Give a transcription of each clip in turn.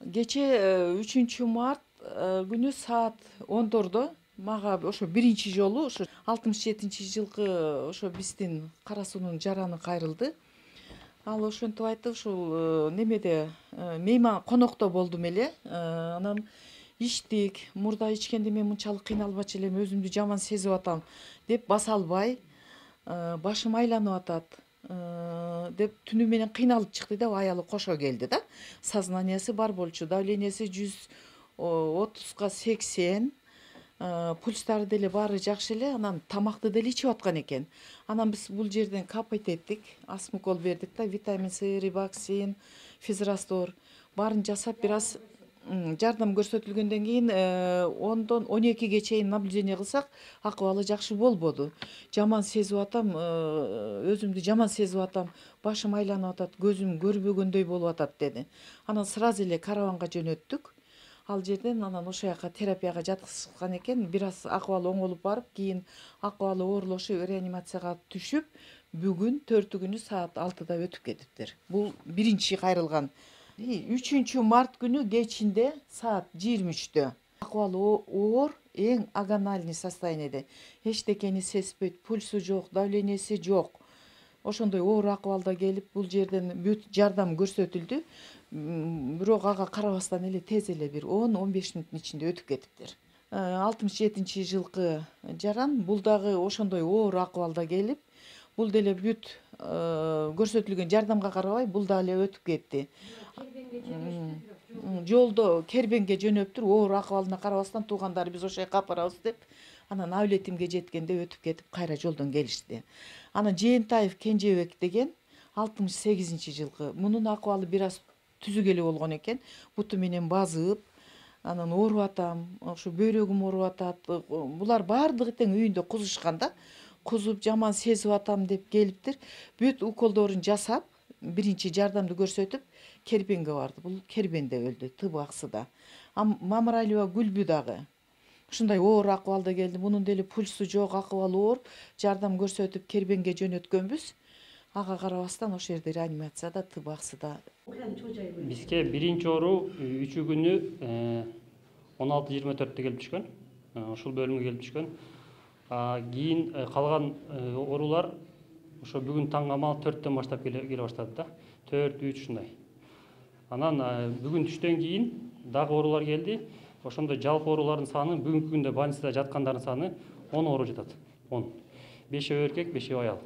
Кече 3 март күнү саат 10-дордо мага ошо биринчи жолу ошо 67-жылкы ошо биздин Кара суунун жараны кайрылды. Ал ошентип айтты, ушул немеде мейман конокто болдум эле. Анан ичтик. Мурда ичкенде мен мынчалык кыйналбачу элем, өзүмдү жаман сезип атам деп баса албай, башым айланып атат деп түнү менен кыйналып чыкты деп аялы кошо келди да. Сознаниясы бар болчу, давлениеси 130/80, пульстары деле баары жакшы эле. Анан тамакты деле ичип аткан экен. Анан биз бул жерден капать эттик, асмукол бердик да, витамин С, рибоксин, физрастор баарын жасап, бир аз жардам көрсөтүлгөндөн кийин 10-дон 12ге чейин наблюдение кылсак, акыбалы жакшы болбоду. Жаман сезип атам, өзүмдү жаман сезип атам, башым айланып атат, көзүм көрбөгөндөй болуп атат деди. Анан сразу эле караванга жөнөттүк. Ал жерден анан ошол жака терапияга жаткызышкан экен. Бир аз акыбалы оңолуп барып, кийин акыбалы оорлошуп реанимацияга түшүп, бүгүн 4 саат 6-да өтүп кетиптир. Бул биринчи кайрылган. 3-март күнү кечинде саат 23-тө. Акыбалы оор, эң агональный состояниеде. Эчтекени сезбейт, пульсу жок, давлениеси жок. Ошондой оор акыбалда келип, бул жерден бүт жардам көрсөтүлдү. Бирок ага карабастан эле тез эле бир 10-15 мүнөттүн ичинде өтүп кетиптир. 67-жылкы жаран, бул дагы ошондой оор акыбалда келип, бул деле бүт көрсөтүлгөн жардамга карабай, бул дагы эле өтүп кетти. Жолдо кербенге жөнөптүр, оор акыбалына карабастан туугандары биз ошол жака апарабыз деп, анан Авлетимге жеткенде өтүп кетип, кайра жолдон келишти. Анан Жээнтаев Кенжебек деген 68-жылкы. Мунун акыбалы бир аз түзүк эле болгон экен. Буту менен базып, анан ооруп атам, ошо бөйрөгүм ооруп атат. Булар баардыгы тең үйүндө кузушкан да. Кузуп, жаман сезип атам деп келиптир. Бүт уколдорун жасап, биринчи жардамды көрсөтүп, кербенге барды. Бул кербенде өлдү, ТБ-аксыда. Мамыралиева Гүлбү дагы ушундай оор акыбалда келди. Мунун деле пульсу жок, акыбалы оор. Жардам көрсөтүп кербенге жөнөткөнбүз. Ага карабастан ошол жерде реанимацияда, ТБ-аксыда. Бизге биринчи оору 3 күнү 16:24-тө келип түшкөн. Ушул бөлүмгө келип түшкөн. Кийин калган оорулар ошо бүгүн таң амал 4-төн баштап келе баштады да. 4-3 ушундай. Анан бүгүн түштөн кийин дагы оорулар келди. Ошондой жалпы оорулардын саны бүгүнкү күндө больницада жаткандардын саны 10 оору жатат. 10. 5 эркек, 5 аял.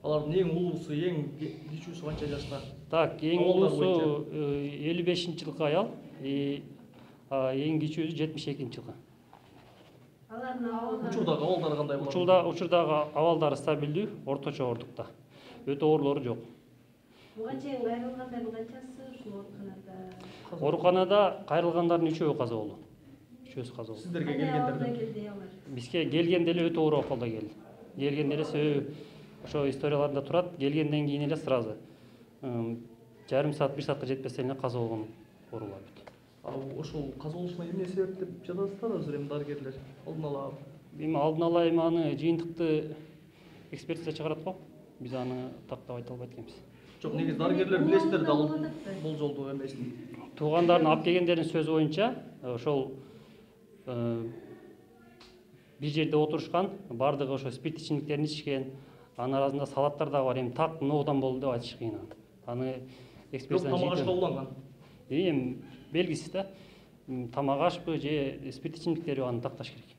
Алардын эң улуусу, эң кичүүсү канча жашта? Так, эң улуусу 55-жылкы аял, эң кичүүсү 72-жылкы. Учурдагы абалдары кандай болот? Учурдагы абалдары стабилдүү, орточо оордукта. Өтө оорлору жок. Буга чейин кайрылгандардын канчасы ушул ооруканада? Ооруканада кайрылгандардын 3-өө каза болду. 3-өөсү каза болду. Сиздерге келгендерден? Бизге келгенде эле өтө оор акыбалда келди. Келгенде эле себеби ошо историяларында турат, келгенден кийин эле сразу жарым саат, 1 саатка жетпестен эле каза болгон оорулар бүт. Ошол каза болушуна эмне себеп деп жатасыздар азыр эми дарыгерлер? Алдын ала эми аны жыйынтыкты экспертиза чыгарат го. Биз аны тактап айта албайт экенбиз. Жок, негизи дарыгерлер билесиздер да болжолдуу эмесин. Туугандардын алып келгендердин сөзү боюнча, ошол бир жерде отурушкан, баардыгы ошо спирт ичимдиктерин ичишкен, анын арасында салаттар да бар. Эми так ноодон болду деп айтыш кыйын. Аны экспертиза тамак ашка уланган. Эми белгисиз да. Тамак ашпы же спирт ичимдиктери аны такташ керек.